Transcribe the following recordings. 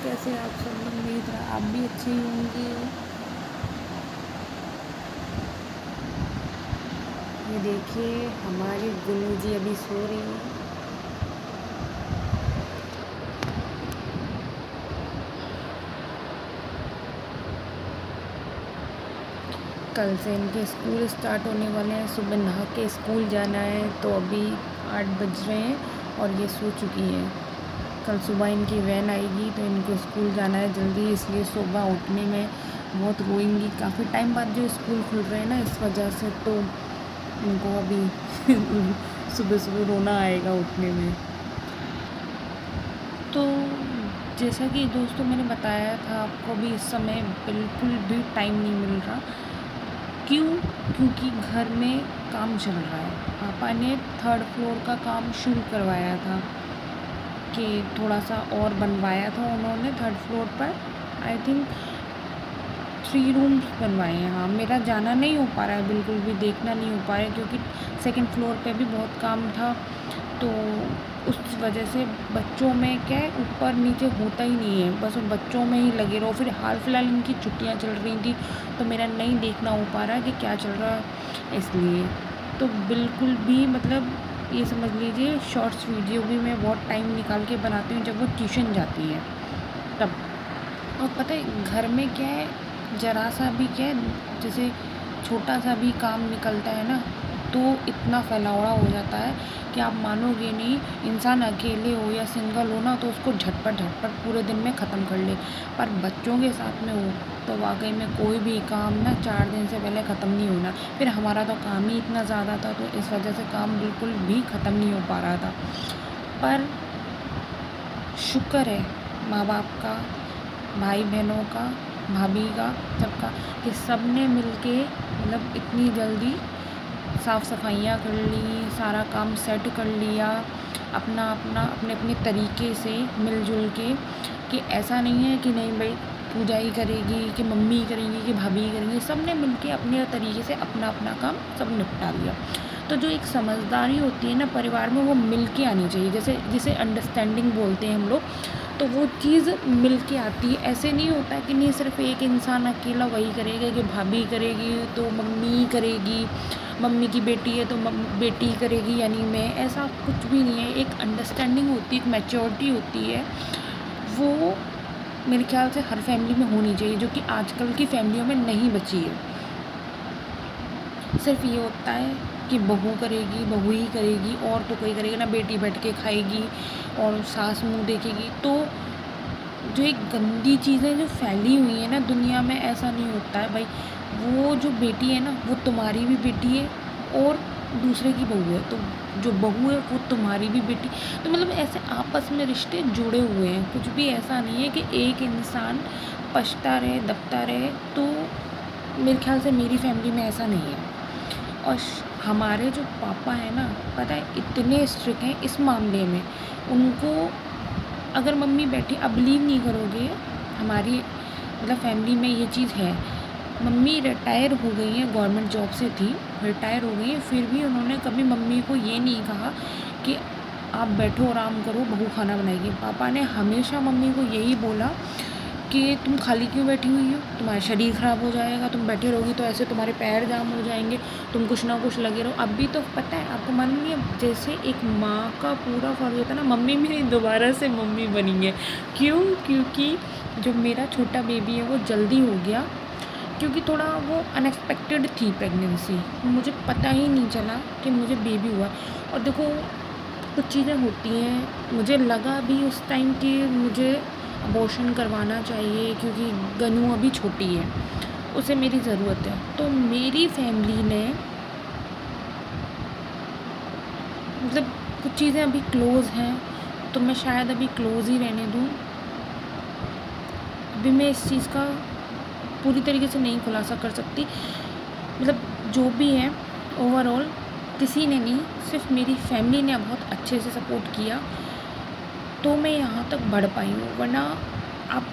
कैसे आप सब लोग? उम्मीद है आप भी अच्छे ही होंगे। ये देखिए हमारी गुनू जी अभी सो रही हैं। कल से इनके स्कूल स्टार्ट होने वाले हैं। सुबह नहा के स्कूल जाना है, तो अभी 8 बज रहे हैं और ये सो चुकी हैं। कल सुबह इनकी वैन आएगी तो इनको स्कूल जाना है जल्दी, इसलिए सुबह उठने में बहुत रोएंगी। काफ़ी टाइम बाद जो स्कूल खुल रहे हैं ना, इस वजह से तो इनको अभी सुबह सुबह रोना आएगा उठने में। तो जैसा कि दोस्तों मैंने बताया था आपको, भी इस समय बिल्कुल भी टाइम नहीं मिल रहा। क्यों? क्योंकि घर में काम चल रहा है। पापा ने 3rd फ्लोर का काम शुरू करवाया था, कि थोड़ा सा और बनवाया था उन्होंने 3rd फ्लोर पर। आई थिंक 3 रूम्स बनवाए हैं। हाँ, मेरा जाना नहीं हो पा रहा है, बिल्कुल भी देखना नहीं हो पा रहा है, क्योंकि 2nd फ्लोर पे भी बहुत काम था। तो उस वजह से बच्चों में क्या है, ऊपर नीचे होता ही नहीं है, बस बच्चों में ही लगे रहो। फिर हाल फिलहाल इनकी छुट्टियां चल रही थी, तो मेरा नहीं देखना हो पा रहा है कि क्या चल रहा है, इसलिए तो बिल्कुल भी मतलब ये समझ लीजिए शॉर्ट्स वीडियो भी मैं बहुत टाइम निकाल के बनाती हूँ जब वो ट्यूशन जाती है तब। और पता है घर में क्या है, ज़रा सा भी क्या है, जैसे छोटा सा भी काम निकलता है ना, तो इतना फैलावड़ा हो जाता है कि आप मानोगे नहीं। इंसान अकेले हो या सिंगल हो ना, तो उसको झटपट पूरे दिन में ख़त्म कर ले, पर बच्चों के साथ में हो तो वाकई में कोई भी काम ना 4 दिन से पहले ख़त्म नहीं होना। फिर हमारा तो काम ही इतना ज़्यादा था, तो इस वजह से काम बिल्कुल भी ख़त्म नहीं हो पा रहा था। पर शुक्र है माँ बाप का, भाई बहनों का, भाभी का, सबका, कि सब ने मिल के मतलब इतनी जल्दी साफ़ सफाइयाँ कर ली, सारा काम सेट कर लिया अपना अपना अपने अपने तरीके से मिलजुल के। कि ऐसा नहीं है कि नहीं भाई पूजा ही करेगी, कि मम्मी करेंगी, कि भाभी करेंगी, सब ने मिल के अपने तरीके से अपना अपना काम सब निपटा लिया। तो जो एक समझदारी होती है ना परिवार में, वो मिल के आनी चाहिए। जैसे जिसे अंडरस्टैंडिंग बोलते हैं हम लोग, तो वो चीज़ मिल के आती है। ऐसे नहीं होता कि नहीं सिर्फ एक इंसान अकेला वही करेगा, कि भाभी करेगी तो मम्मी करेगी, मम्मी की बेटी है तो बेटी करेगी, यानी मैं। ऐसा कुछ भी नहीं है। एक अंडरस्टैंडिंग होती है, एक मैच्योरिटी होती है, वो मेरे ख्याल से हर फैमिली में होनी चाहिए, जो कि आजकल की फैमिलियों में नहीं बची है। सिर्फ ये होता है कि बहू करेगी, बहू ही करेगी, और तो कोई करेगा ना, बेटी बैठ के खाएगी और सास मुंह देखेगी। तो जो एक गंदी चीज़ें जो फैली हुई है ना दुनिया में, ऐसा नहीं होता है भाई। वो जो बेटी है ना, वो तुम्हारी भी बेटी है और दूसरे की बहू है, तो जो बहू है वो तुम्हारी भी बेटी। तो मतलब ऐसे आपस में रिश्ते जुड़े हुए हैं। कुछ भी ऐसा नहीं है कि एक इंसान पछता रहे, दबता रहे। तो मेरे ख्याल से मेरी फैमिली में ऐसा नहीं है। और हमारे जो पापा हैं ना, पता है इतने स्ट्रिक्ट हैं इस मामले में। उनको अगर मम्मी बैठी, अब बिलीव नहीं करोगे, हमारी मतलब फैमिली में ये चीज़ है। मम्मी रिटायर हो गई हैं, गवर्नमेंट जॉब से थी, रिटायर हो गई हैं, फिर भी उन्होंने कभी मम्मी को ये नहीं कहा कि आप बैठो आराम करो, बहू खाना बनाएगी। पापा ने हमेशा मम्मी को यही बोला कि तुम खाली क्यों बैठी हुई हो, तुम्हारा शरीर ख़राब हो जाएगा, तुम बैठे रहोगी तो ऐसे तुम्हारे पैर जाम हो जाएंगे, तुम कुछ ना कुछ लगे रहो। अभी तो पता है आपको, मालूम नहीं है, जैसे एक माँ का पूरा फ़र्ज होता है ना, मम्मी मेरी दोबारा से मम्मी बनी है। क्यों? क्योंकि जो मेरा छोटा बेबी है वो जल्दी हो गया, क्योंकि थोड़ा वो अनएक्सपेक्टेड थी प्रेगनेंसी। मुझे पता ही नहीं चला कि मुझे बेबी हुआ। और देखो कुछ चीज़ें होती हैं, मुझे लगा भी उस टाइम कि मुझे अबॉर्शन करवाना चाहिए, क्योंकि गनू अभी छोटी है, उसे मेरी ज़रूरत है। तो मेरी फैमिली ने मतलब कुछ चीज़ें अभी क्लोज़ हैं, तो मैं शायद अभी क्लोज़ ही रहने दूँ। अभी मैं इस चीज़ का पूरी तरीके से नहीं खुलासा कर सकती। मतलब जो भी है ओवरऑल किसी ने नहीं, सिर्फ मेरी फैमिली ने बहुत अच्छे से सपोर्ट किया, तो मैं यहाँ तक बढ़ पाई हूँ। वरना आप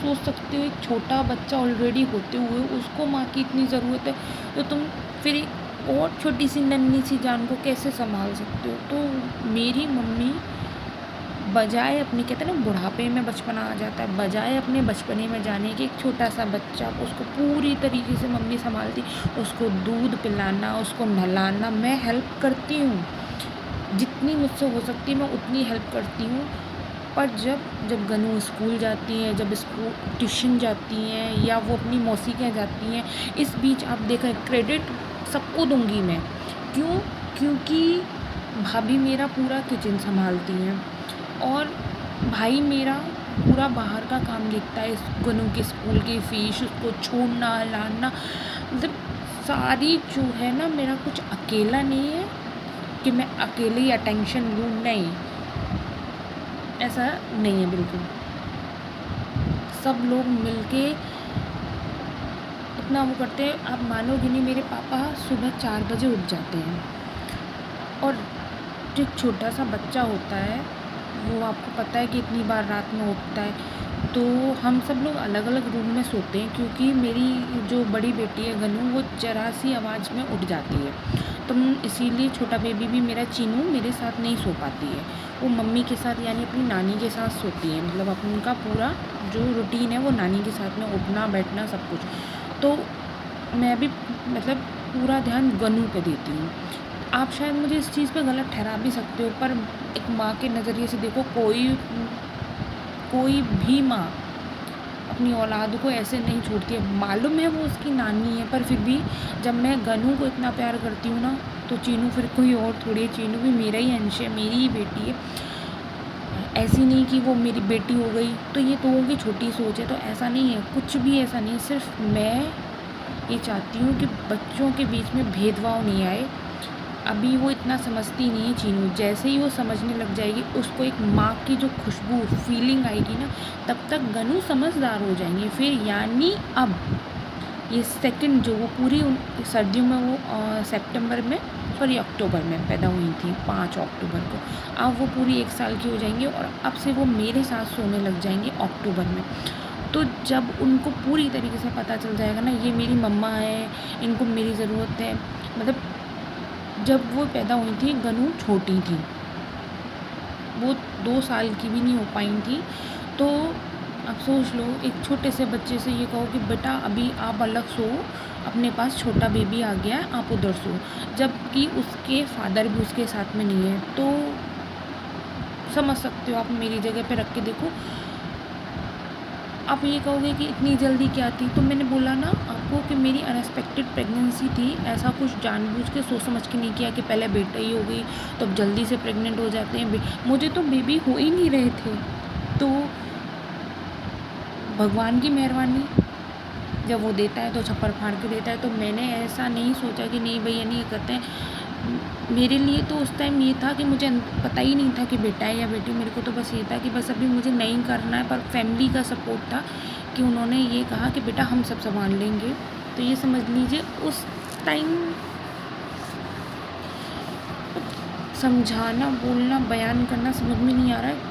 सोच सकते हो, एक छोटा बच्चा ऑलरेडी होते हुए उसको माँ की इतनी ज़रूरत है, तो तुम फिर एक और छोटी सी नन्ही सी जान को कैसे संभाल सकते हो। तो मेरी मम्मी बजाय अपने कहते हैं ना बुढ़ापे में बचपना आ जाता है, बजाय अपने बचपने में जाने के, एक छोटा सा बच्चा उसको पूरी तरीके से मम्मी संभालती, उसको दूध पिलाना, उसको नहलाना, मैं हेल्प करती हूँ, जितनी मुझसे हो सकती है मैं उतनी हेल्प करती हूँ। पर जब जब गनू स्कूल जाती है, जब स्कूल ट्यूशन जाती हैं या वो अपनी मौसी के यहाँ जाती हैं, इस बीच आप देखें क्रेडिट सबको दूंगी मैं। क्यों? क्योंकि भाभी मेरा पूरा किचन संभालती हैं और भाई मेरा पूरा बाहर का काम देखता है, इस गनू के स्कूल की फ़ीस, उसको छोड़ना लाना, मतलब सारी जो है ना, मेरा कुछ अकेला नहीं है कि मैं अकेले ही अटेंशन लूँ, नहीं, ऐसा नहीं है बिल्कुल। सब लोग मिलके इतना वो करते हैं, आप मानोगे नहीं, मेरे पापा सुबह 4 बजे उठ जाते हैं और जो एक छोटा सा बच्चा होता है वो आपको पता है कि इतनी बार रात में उठता है, तो हम सब लोग अलग अलग रूम में सोते हैं क्योंकि मेरी जो बड़ी बेटी है गनू वो जरा सी आवाज़ में उठ जाती है, तो इसीलिए छोटा बेबी भी मेरा चीनू मेरे साथ नहीं सो पाती है, वो मम्मी के साथ यानी अपनी नानी के साथ सोती है, मतलब उनका पूरा जो रूटीन है वो नानी के साथ में उठना बैठना सब कुछ, तो मैं भी मतलब पूरा ध्यान गनू पे देती हूँ। आप शायद मुझे इस चीज़ पे गलत ठहरा भी सकते हो, पर एक माँ के नज़रिए से देखो, कोई भी माँ अपनी औलाद को ऐसे नहीं छोड़ती है। मालूम है वो उसकी नानी है, पर फिर भी जब मैं गनू को इतना प्यार करती हूँ ना, तो चीनू फिर कोई और थोड़ी है, चीनू भी मेरा ही अंश है, मेरी ही बेटी है। ऐसी नहीं कि वो मेरी बेटी हो गई तो ये तो की छोटी सोच है, तो ऐसा नहीं है, कुछ भी ऐसा नहीं है। सिर्फ मैं ये चाहती हूँ कि बच्चों के बीच में भेदभाव नहीं आए। अभी वो इतना समझती नहीं है चीनू, जैसे ही वो समझने लग जाएगी, उसको एक माँ की जो खुशबू फीलिंग आएगी ना, तब तक गनू समझदार हो जाएंगे। फिर यानी अब ये सेकंड जो वो पूरी सर्दियों में वो सितंबर में सॉरी अक्टूबर में पैदा हुई थी 5 अक्टूबर को, अब वो पूरी 1 साल की हो जाएंगी और अब से वो मेरे साथ सोने लग जाएंगे अक्टूबर में। तो जब उनको पूरी तरीके से पता चल जाएगा ना ये मेरी मम्मा है, इनको मेरी ज़रूरत है, मतलब जब वो पैदा हुई थी गनू छोटी थी, वो 2 साल की भी नहीं हो पाई थी, तो अब सोच लो एक छोटे से बच्चे से ये कहो कि बेटा अभी आप अलग सो, अपने पास छोटा बेबी आ गया है आप उधर सो, जबकि उसके फादर भी उसके साथ में नहीं है, तो समझ सकते हो आप, मेरी जगह पे रख के देखो। आप ये कहोगे कि इतनी जल्दी क्या थी, तो मैंने बोला ना आपको कि मेरी अनएक्सपेक्टेड प्रेगनेंसी थी, ऐसा कुछ जानबूझ के सोच समझ के नहीं किया कि पहले बेटा ही हो गई तो अब जल्दी से प्रेग्नेंट हो जाते हैं। मुझे तो बेबी हो ही नहीं रहे थे, तो भगवान की मेहरबानी, जब वो देता है तो छप्पर फाड़ के देता है, तो मैंने ऐसा नहीं सोचा कि नहीं भैया नहीं करते हैं। मेरे लिए तो उस टाइम ये था कि मुझे पता ही नहीं था कि बेटा है या बेटी, मेरे को तो बस ये था कि बस अभी मुझे नहीं करना है, पर फैमिली का सपोर्ट था कि उन्होंने ये कहा कि बेटा हम सब संभाल लेंगे। तो ये समझ लीजिए उस टाइम समझाना, बोलना, बयान करना समझ में नहीं आ रहा है,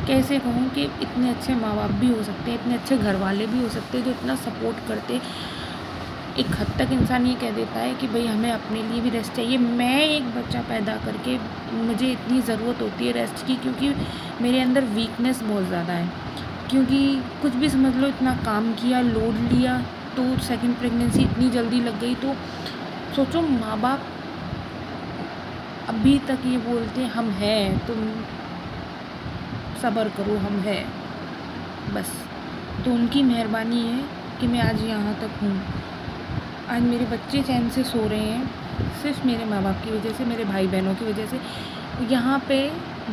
कैसे कहूँ कि इतने अच्छे माँ बाप भी हो सकते हैं, इतने अच्छे घर वाले भी हो सकते हैं जो इतना सपोर्ट करते। एक हद तक इंसान ये कह देता है कि भाई हमें अपने लिए भी रेस्ट चाहिए। मैं एक बच्चा पैदा करके मुझे इतनी ज़रूरत होती है रेस्ट की, क्योंकि मेरे अंदर वीकनेस बहुत ज़्यादा है, क्योंकि कुछ भी समझ लो, इतना काम किया, लोड लिया, तो सेकंड प्रेगनेंसी इतनी जल्दी लग गई। तो सोचो माँ बाप अभी तक ये बोलते हैं हम हैं, तुम सब्र करो, हम हैं बस। तो उनकी मेहरबानी है कि मैं आज यहाँ तक हूँ। आज मेरे बच्चे चैन से सो रहे हैं सिर्फ मेरे माँ बाप की वजह से, मेरे भाई बहनों की वजह से। यहाँ पे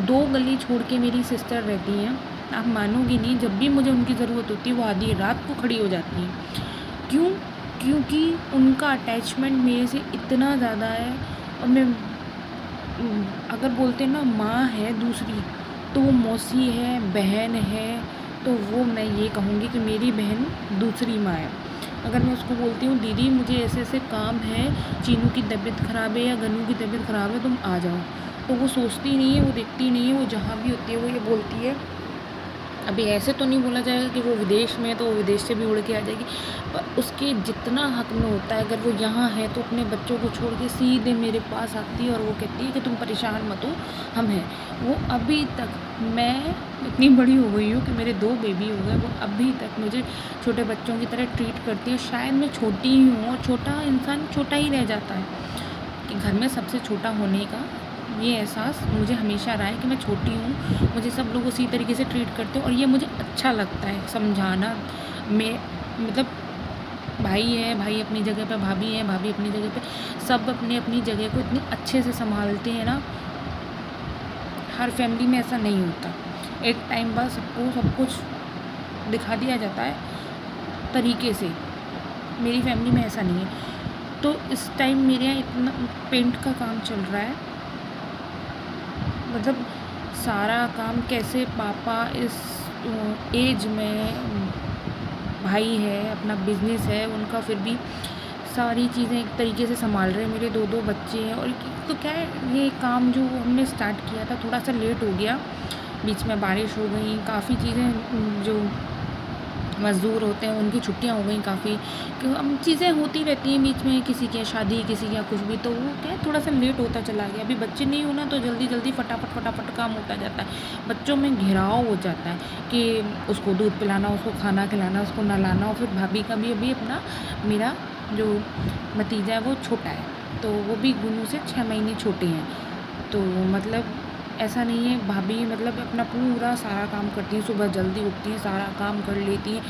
2 गली छोड़ के मेरी सिस्टर रहती हैं, आप मानोगी नहीं, जब भी मुझे उनकी ज़रूरत होती है वो आधी रात को खड़ी हो जाती हैं। क्यों? क्योंकि उनका अटैचमेंट मेरे से इतना ज़्यादा है। और मैं अगर बोलते ना माँ है दूसरी, तो वो मौसी है, बहन है, तो वो मैं ये कहूँगी कि मेरी बहन दूसरी माँ है। अगर मैं उसको बोलती हूँ दीदी मुझे ऐसे ऐसे काम है, चीनू की तबीयत ख़राब है या गनू की तबीयत ख़राब है, तुम आ जाओ, तो वो सोचती नहीं है, वो देखती नहीं है, वो जहाँ भी होती है वो ये बोलती है अभी ऐसे तो नहीं बोला जाएगा कि वो विदेश में है तो वो विदेश से भी उड़ के आ जाएगी, पर उसके जितना हक में होता है, अगर वो यहाँ है तो अपने बच्चों को छोड़ के सीधे मेरे पास आती है और वो कहती है कि तुम परेशान मत हो, हम हैं। वो अभी तक, मैं इतनी बड़ी हो गई हूँ कि मेरे 2 बेबी हो गए, वो अभी तक मुझे छोटे बच्चों की तरह ट्रीट करती है। शायद मैं छोटी ही हूँ और छोटा इंसान छोटा ही रह जाता है, कि घर में सबसे छोटा होने का ये एहसास मुझे हमेशा रहा है कि मैं छोटी हूँ, मुझे सब लोग उसी तरीके से ट्रीट करते हैं और ये मुझे अच्छा लगता है समझाना। मैं मतलब भाई है, भाई अपनी जगह पे, भाभी है, भाभी अपनी जगह पे, सब अपनी अपनी जगह को इतनी अच्छे से संभालते हैं ना। हर फैमिली में ऐसा नहीं होता, एक टाइम बाद सबको सब कुछ दिखा दिया जाता है तरीके से। मेरी फैमिली में ऐसा नहीं है। तो इस टाइम मेरे यहाँ इतना पेंट का काम चल रहा है, मतलब सारा काम कैसे पापा इस एज में, भाई है, अपना बिजनेस है उनका, फिर भी सारी चीज़ें एक तरीके से संभाल रहे हैं। मेरे 2 बच्चे हैं और तो क्या है, ये काम जो हमने स्टार्ट किया था थोड़ा सा लेट हो गया, बीच में बारिश हो गई, काफ़ी चीज़ें, जो मज़दूर होते हैं उनकी छुट्टियां हो गई काफ़ी, क्यों अब चीज़ें होती रहती हैं बीच में, किसी की शादी, किसी का कुछ भी, तो वो क्या है थोड़ा सा लेट होता चला गया। अभी बच्चे नहीं हो ना तो जल्दी जल्दी फटाफट फटाफट काम होता जाता है, बच्चों में घेराव हो जाता है कि उसको दूध पिलाना, उसको खाना खिलाना, उसको नहलाना। और फिर भाभी का भी अभी अपना, मेरा जो भतीजा है वो छोटा है, तो वो भी गुनू से 6 महीने छोटे हैं। तो मतलब ऐसा नहीं है, भाभी मतलब अपना पूरा सारा काम करती हैं, सुबह जल्दी उठती हैं, सारा काम कर लेती हैं।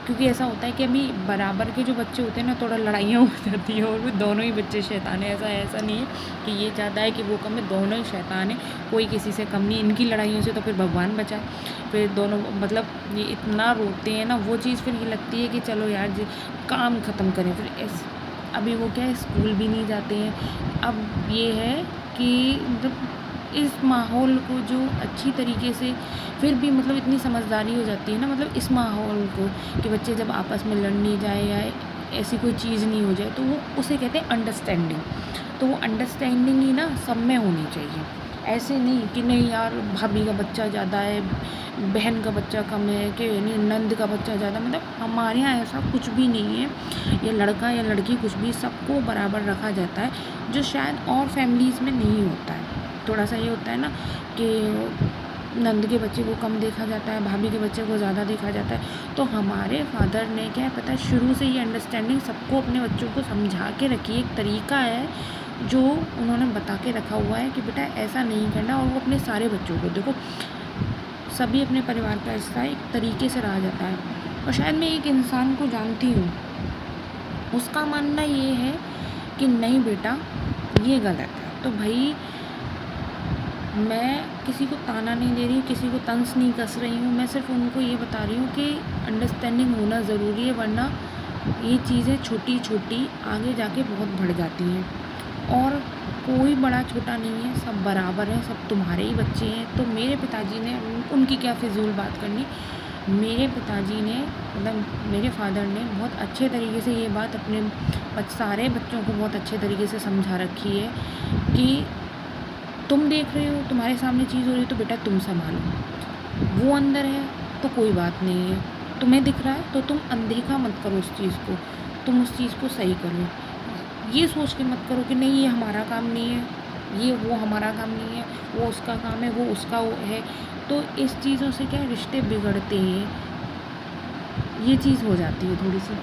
क्योंकि ऐसा होता है कि अभी बराबर के जो बच्चे होते हैं ना, थोड़ा लड़ाइयाँ हो जाती हैं और वो दोनों ही बच्चे शैतान हैं। ऐसा नहीं है कि ये चाहता है कि वो कम है, दोनों ही शैतान हैं, कोई किसी से कम नहीं। इनकी लड़ाइयों से तो फिर भगवान बचाए। फिर दोनों मतलब ये इतना रोते हैं ना, वो चीज़ फिर ये लगती है कि चलो यार जी काम ख़त्म करें। फिर अभी वो क्या है, स्कूल भी नहीं जाते हैं। अब ये है कि मतलब इस माहौल को जो अच्छी तरीके से, फिर भी मतलब इतनी समझदारी हो जाती है ना, मतलब इस माहौल को कि बच्चे जब आपस में लड़ने जाए या ऐसी कोई चीज़ नहीं हो जाए, तो वो उसे कहते हैं अंडरस्टैंडिंग। तो वो अंडरस्टैंडिंग ही ना सब में होनी चाहिए। ऐसे नहीं कि नहीं यार भाभी का बच्चा ज़्यादा है, बहन का बच्चा कम है, कि नहीं नंद का बच्चा ज़्यादा, मतलब हमारे यहाँ ऐसा कुछ भी नहीं है। या लड़का या लड़की कुछ भी, सबको बराबर रखा जाता है, जो शायद और फैमिलीज़ में नहीं होता है। थोड़ा सा ये होता है ना कि नंद के बच्चे को कम देखा जाता है, भाभी के बच्चे को ज़्यादा देखा जाता है। तो हमारे फादर ने क्या है पता है, शुरू से ये अंडरस्टैंडिंग सबको अपने बच्चों को समझा के रखी। एक तरीका है जो उन्होंने बता के रखा हुआ है कि बेटा ऐसा नहीं करना, और वो अपने सारे बच्चों को, देखो सभी अपने परिवार का हिस्सा एक तरीके से रहा जाता है। और शायद मैं एक इंसान को जानती हूँ, उसका मानना ये है कि नहीं बेटा ये गलत है। तो भाई मैं किसी को ताना नहीं दे रही हूँ, किसी को तंज नहीं कस रही हूँ, मैं सिर्फ उनको ये बता रही हूँ कि अंडरस्टैंडिंग होना ज़रूरी है, वरना ये चीज़ें छोटी छोटी आगे जाके बहुत बढ़ जाती हैं। और कोई बड़ा छोटा नहीं है, सब बराबर हैं, सब तुम्हारे ही बच्चे हैं। तो मेरे पिताजी ने, उनकी क्या फिजूल बात करनी, मेरे पिताजी ने मतलब मेरे फादर ने बहुत अच्छे तरीके से ये बात अपने सारे बच्चों को बहुत अच्छे तरीके से समझा रखी है कि तुम देख रहे हो, तुम्हारे सामने चीज़ हो रही है तो बेटा तुम संभालो। वो अंदर है तो कोई बात नहीं है, तुम्हें दिख रहा है तो तुम अनदेखा मत करो उस चीज़ को, तुम उस चीज़ को सही करो। ये सोच के मत करो कि नहीं ये हमारा काम नहीं है, ये वो हमारा काम नहीं है, वो उसका काम है, वो उसका वो है। तो इस चीज़ों से क्या रिश्ते बिगड़ते हैं, ये चीज़ हो जाती है थोड़ी सी।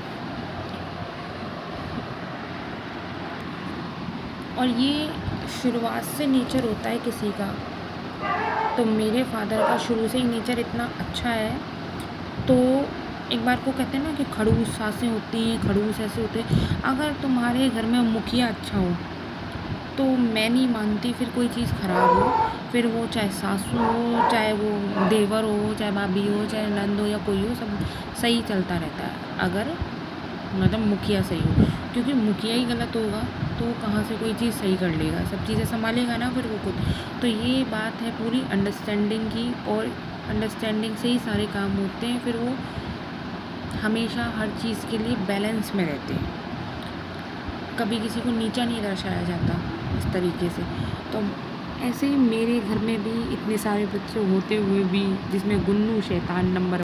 और ये शुरुआत से नेचर होता है किसी का। तो मेरे फादर का शुरू से ही नेचर इतना अच्छा है। तो एक बार को कहते हैं ना कि खड़ूस सासें होती हैं, खड़ूस ऐसे होते हैं। अगर तुम्हारे घर में मुखिया अच्छा हो तो मैं नहीं मानती फिर कोई चीज़ ख़राब हो, फिर वो चाहे सासू हो, चाहे वो देवर हो, चाहे भाभी हो, चाहे नंद हो या कोई हो, सब सही चलता रहता है अगर मतलब मुखिया सही हो। क्योंकि मुखिया ही गलत होगा तो वो कहाँ से कोई चीज़ सही कर लेगा, सब चीज़ें संभालेगा ना फिर वो खुद। तो ये बात है पूरी अंडरस्टैंडिंग की, और अंडरस्टैंडिंग से ही सारे काम होते हैं। फिर वो हमेशा हर चीज़ के लिए बैलेंस में रहते हैं, कभी किसी को नीचा नहीं दर्शाया जाता इस तरीके से। तो ऐसे ही मेरे घर में भी इतने सारे बच्चे होते हुए भी जिसमें गुन्नू शैतान नंबर